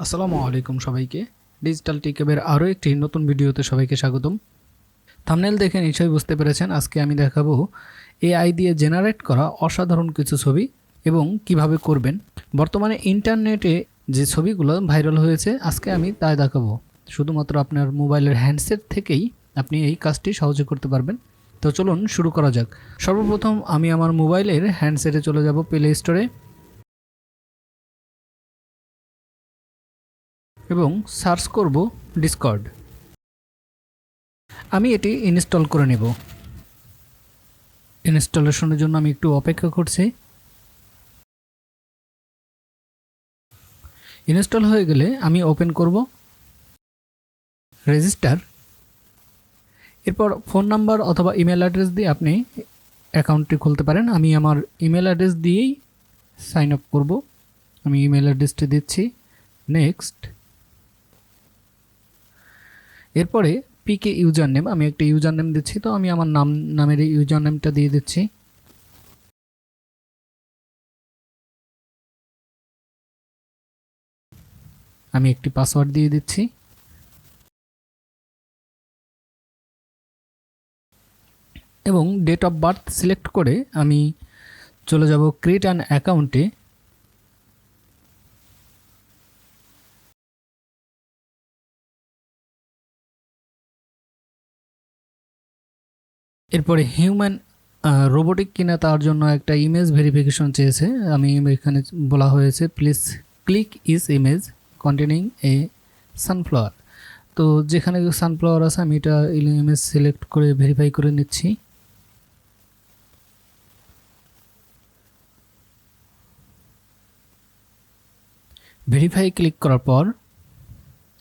আসসালামু আলাইকুম সবাইকে। ডিজিটাল টিকেবের আরও একটি নতুন ভিডিওতে সবাইকে স্বাগতম। থাম্বনেল দেখে নিশ্চয়ই বুঝতে পেরেছেন আজকে আমি দেখাবো এআই দিয়ে জেনারেট করা অসাধারণ কিছু ছবি এবং কিভাবে করবেন। বর্তমানে ইন্টারনেটে যে ছবিগুলো ভাইরাল হয়েছে আজকে আমি তাই দেখাবো। শুধুমাত্র আপনার মোবাইলের হ্যান্ডসেট থেকেই আপনি এই কাজটি সহজে করতে পারবেন। তো চলুন শুরু করা যাক। সর্বপ্রথম আমি আমার মোবাইলের হ্যান্ডসেটে চলে যাব প্লে স্টোরে এবং সার্চ করব ডিসকর্ড। আমি এটি ইনস্টল করে নেব। ইনস্টলেশনের জন্য আমি একটু অপেক্ষা করছি। ইনস্টল হয়ে গেলে আমি ওপেন করব, রেজিস্টার। এরপর ফোন নাম্বার অথবা ইমেল অ্যাড্রেস দিয়ে আপনি অ্যাকাউন্টটি খুলতে পারেন। আমি আমার ইমেল অ্যাড্রেস দিয়েই সাইন আপ করব। আমি ইমেল অ্যাড্রেসটি দিচ্ছি, নেক্সট। এরপরে পিকে ইউজার নেম, আমি একটা ইউজার নেম দিচ্ছি, তো আমি আমার নামের ইউজার নেমটা দিয়ে দিচ্ছি। আমি একটি পাসওয়ার্ড দিয়ে দিচ্ছি এবং ডেট অফ বার্থ সিলেক্ট করে আমি চলে যাব ক্রিয়েট অ্যান অ্যাকাউন্টে। এরপরে হিউম্যান রোবোটিক কিনা তার জন্য একটা ইমেজ ভেরিফিকেশন চেয়েছে। আমি এখানে বলা হয়েছে please click is image containing A sunflower. তো যেখানে সানফ্লাওয়ার আছে আমি এটা ইমেজ সিলেক্ট করে ভেরিফাই করে নিচ্ছি। ভেরিফাই ক্লিক করার পর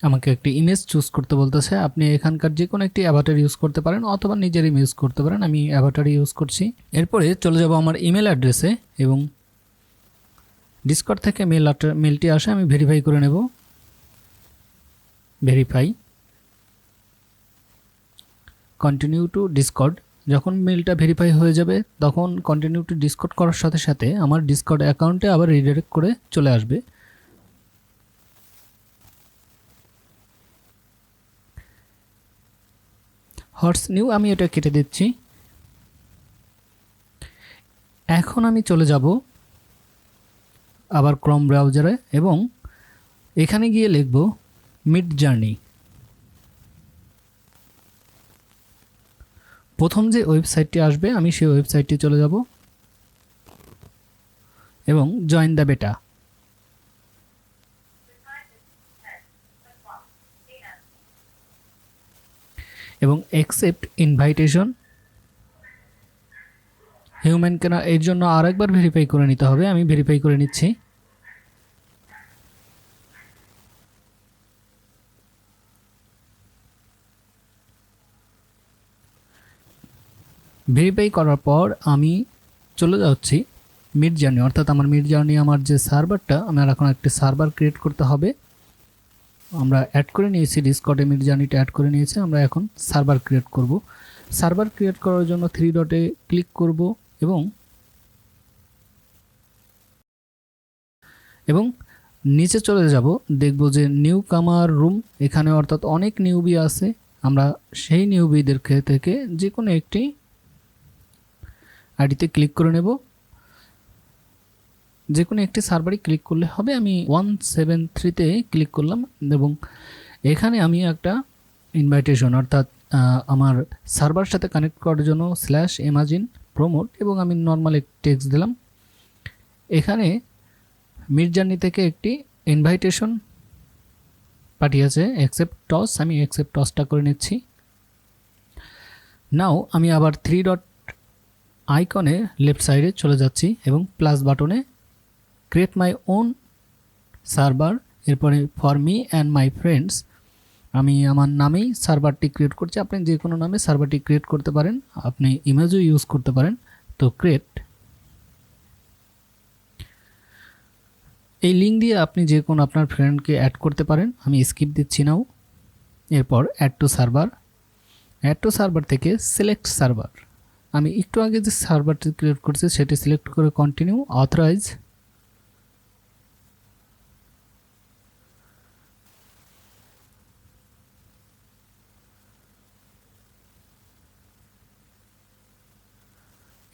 আমাকে একটি ইমেজ চুজ করতে বলতেছে। আপনি এখানকার যে কোনো একটি অ্যাভাটার ইউজ করতে পারেন অথবা নিজের ইমেজ করতে পারেন। আমি অ্যাভাটার ইউজ করছি। এরপরে চলে যাব আমার ইমেল অ্যাড্রেসে এবং ডিসকর্ড থেকে মেলটি আসে, আমি ভেরিফাই করে নেব। Verify, continue to Discord. যখন মেলটা ভেরিফাই হয়ে যাবে তখন কন্টিনিউ টু ডিসকর্ড করার সাথে সাথে আমার ডিসকর্ড অ্যাকাউন্টে আবার রিডাইরেক্ট করে চলে আসবে। হটস নিউ, আমি এটা কেটে দিচ্ছি। এখন আমি চলে যাব আবার ক্রোম ব্রাউজারে এবং এখানে গিয়ে লিখব মিডজার্নি। প্রথম যে ওয়েবসাইটটি আসবে আমি সেই ওয়েবসাইটটি চলে যাব এবং জয়েন দ্য বেটা। এবং অ্যাকসেপ্ট ইনভাইটেশন। হিউম্যান কেনা এর জন্য আরেকবার ভেরিফাই করে নিতে হবে, আমি ভেরিফাই করে নিচ্ছি। ভেরিফাই করার পর আমি চলে যাচ্ছি মিডজার্নি, অর্থাৎ আমার মিডজার্নি আমার যে সার্ভারটা, আমার এখন একটি সার্ভার ক্রিয়েট করতে হবে। আমরা অ্যাড করে নিয়েছি ডিসকর্ডে, মিডজার্নিটা অ্যাড করে নিয়েছি। আমরা এখন সার্ভার ক্রিয়েট করব। সার্ভার ক্রিয়েট করার জন্য 3 ডটে ক্লিক করব এবং নিচে চলে যাব, দেখব যে নিউ কামার রুম এখানে, অর্থাৎ অনেক নিউবি আছে। আমরা সেই নিউবিদের থেকে যে কোনো একটি আইডিতে ক্লিক করে নেব। যে কোনো একটি সার্ভারে ক্লিক করলে হবে। আমি 173-তে ক্লিক করলাম এবং এখানে আমি একটা ইনভাইটেশন, অর্থাৎ আমার সার্ভার সাথে কানেক্ট করার জন্য /imagine প্রমোট এবং আমি নর্মাল এক টেক্সট দিলাম। এখানে মিডজার্নি থেকে একটি ইনভাইটেশন পাঠিয়েছে অ্যাকসেপ্ট টস, আমি অ্যাকসেপ্ট টসটা করে নিচ্ছি। নাও আমি আবার 3 ডট আইকনে লেফট সাইডে চলে যাচ্ছি এবং প্লাস বাটনে ক্রিয়েট মাই ওন সার্ভার, এরপরে for me and my friends. আমি আমার নামেই সার্ভারটি ক্রিয়েট করছি। আপনি যে কোনো নামে সার্ভারটি ক্রিয়েট করতে পারেন, আপনি ইমেজও ইউজ করতে পারেন। তো ক্রিয়েট, এই লিঙ্ক দিয়ে আপনি যে কোনো আপনার ফ্রেন্ডকে অ্যাড করতে পারেন। আমি স্কিপ দিচ্ছি নাও। এরপর add to server, add to server থেকে সিলেক্ট সার্ভার। আমি একটু আগে যে সার্ভারটি ক্রিয়েট করছি সেটি সিলেক্ট করে কন্টিনিউ, অথরাইজ।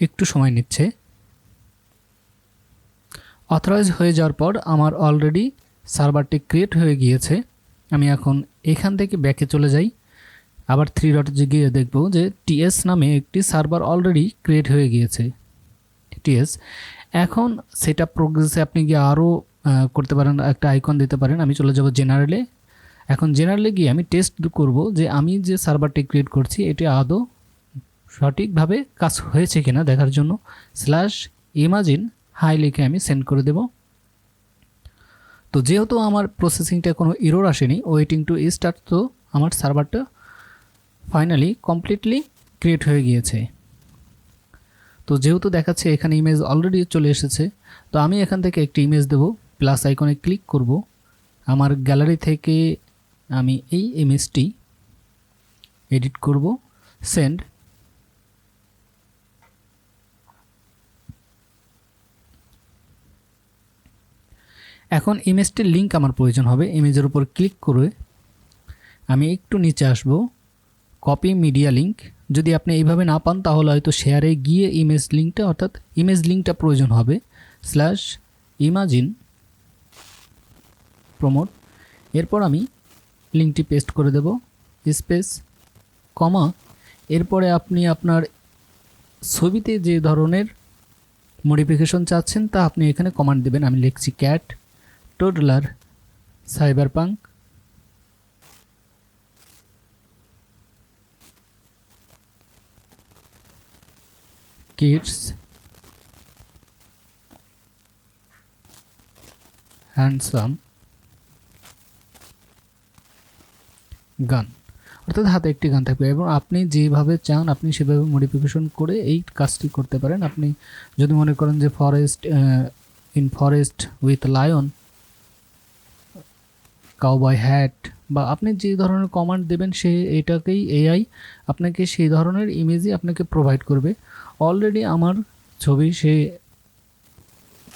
একটু সময় নিচ্ছে। অথরাইজ হয়ে যাওয়ার পর আমার অলরেডি সার্ভারটি ক্রিয়েট হয়ে গিয়েছে। আমি এখন এখান থেকে ব্যাকে চলে যাই, আবার 3 ডটে গিয়ে দেখব যে টিএস নামে একটি সার্ভার অলরেডি ক্রিয়েট হয়ে গিয়েছে। টিএস এখন সেটআপ প্রোগ্রেসে আপনি গিয়ে আরও করতে পারেন, একটা আইকন দিতে পারেন। আমি চলে যাব জেনারেলে। এখন জেনারেলে গিয়ে আমি টেস্ট করব যে আমি যে সার্ভারটি ক্রিয়েট করছি এটি আদৌ সঠিকভাবে কাজ হয়েছে কিনা দেখার জন্য /imagine হাই লিখে আমি সেন্ড করে দেব। তো যেহেতু আমার প্রসেসিংটা কোনো এরর আসেনি, ওয়েটিং টু স্টার্ট, তো আমার সার্ভারটা ফাইনালি কমপ্লিটলি ক্রিয়েট হয়ে গিয়েছে। তো যেহেতু দেখাচ্ছে এখানে ইমেজ অলরেডি চলে এসেছে, তো আমি এখান থেকে একটি ইমেজ দেব, প্লাস আইকনে ক্লিক করব, আমার গ্যালারি থেকে আমি এই ইমেজটি এডিট করব, সেন্ড। এখন ইমেজটির লিঙ্ক আমার প্রয়োজন হবে। ইমেজের উপর ক্লিক করে আমি একটু নিচে আসব, কপি মিডিয়া লিঙ্ক। যদি আপনি এইভাবে না পান তাহলে হয়তো শেয়ারে গিয়ে ইমেজ লিঙ্কটা, অর্থাৎ ইমেজ লিঙ্কটা প্রয়োজন হবে, /imagine প্রমোট। এরপর আমি লিঙ্কটি পেস্ট করে দেব, স্পেস কমা, এরপরে আপনি আপনার ছবিতে যে ধরনের মডিফিকেশন চাচ্ছেন তা আপনি এখানে কমান্ড দেবেন। আমি লিখছি ক্যাট টোডলার সাইবারপাঙ্ক কিডস হ্যান্ডসাম গান, অর্থাৎ হাতে একটি গান থাকবে এবং আপনি যেভাবে চান আপনি সেভাবে মডিফিকেশন করে এই কাজটি করতে পারেন। আপনি যদি মনে করেন যে forest with lion, cowboy hat, বা আপনি যে ধরনের কমান্ড দেবেন সে এটাকেই এআই আপনাকে সেই ধরনের ইমেজই আপনাকে প্রোভাইড করবে। অলরেডি আমার ছবি সে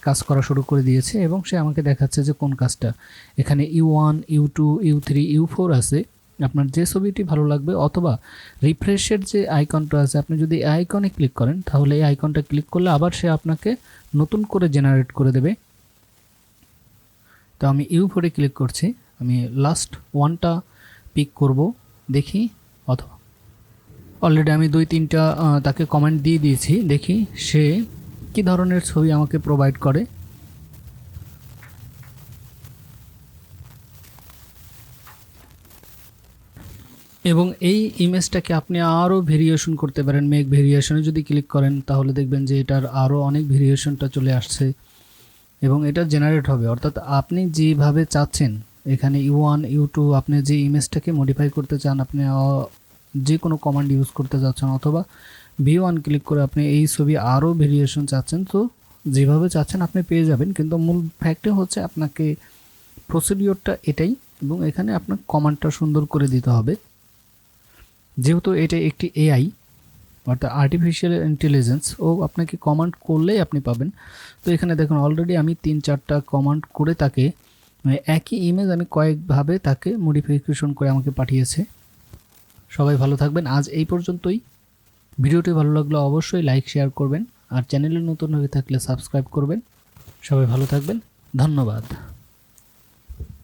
কাজ করা শুরু করে দিয়েছে এবং সে আমাকে দেখাচ্ছে যে কোন কাজটা। এখানে U1, U2, U3, U4 আছে। আপনার যে ছবিটি ভালো লাগবে, অথবা রিফ্রেশের যে আইকনটা আছে, আপনি যদি এই আইকনে ক্লিক করেন তাহলে এই আইকনটা ক্লিক করলে আবার সে আপনাকে নতুন করে জেনারেট করে দেবে। তো আমি U4 এ ক্লিক করছি, আমি লাস্ট ওয়ানটা পিক করব, দেখি। অথবা অলরেডি আমি 2-3টা তাকে কমেন্ট দিয়ে দিয়েছি, দেখি সে কি ধরনের ছবি আমাকে প্রোভাইড করে। এবং এই ইমেজটাকে আপনি আরও ভেরিয়েশন করতে পারেন। মেক ভেরিয়েশনে যদি ক্লিক করেন তাহলে দেখবেন যে এটার আরও অনেক ভেরিয়েশনটা চলে আসছে এবং এটা জেনারেট হবে, অর্থাৎ আপনি যেভাবে চাচ্ছেন। এখানে U1, U2 আপনি যে ইমেজটাকে মডিফাই করতে চান, আপনি যে কোনো কমান্ড ইউজ করতে যাচ্ছেন, অথবা V1 ক্লিক করে আপনি এই ছবি আরও ভেরিয়েশন চাচ্ছেন, তো যেভাবে চাচ্ছেন আপনি পেয়ে যাবেন। কিন্তু মূল ফ্যাক্টে হচ্ছে আপনাকে প্রসিডিওরটা এটাই, এবং এখানে আপনার কমান্ডটা সুন্দর করে দিতে হবে। যেহেতু এটা একটি এআই, অর্থাৎ আর্টিফিশিয়াল ইন্টেলিজেন্স, ও আপনাকে কমান্ড করলেই আপনি পাবেন। তো এখানে দেখুন অলরেডি আমি 3-4টা কমান্ড করে তাকে একই ইমেজ আমি কয়েকভাবে তাকে মডিফিকেশন করে আমাকে পাঠিয়েছে। সবাই ভালো থাকবেন। আজ এই পর্যন্তই। ভিডিওটি ভালো লাগলে অবশ্যই লাইক শেয়ার করবেন, আর চ্যানেলে নতুন হয়ে থাকলে সাবস্ক্রাইব করবেন। সবাই ভালো থাকবেন, ধন্যবাদ।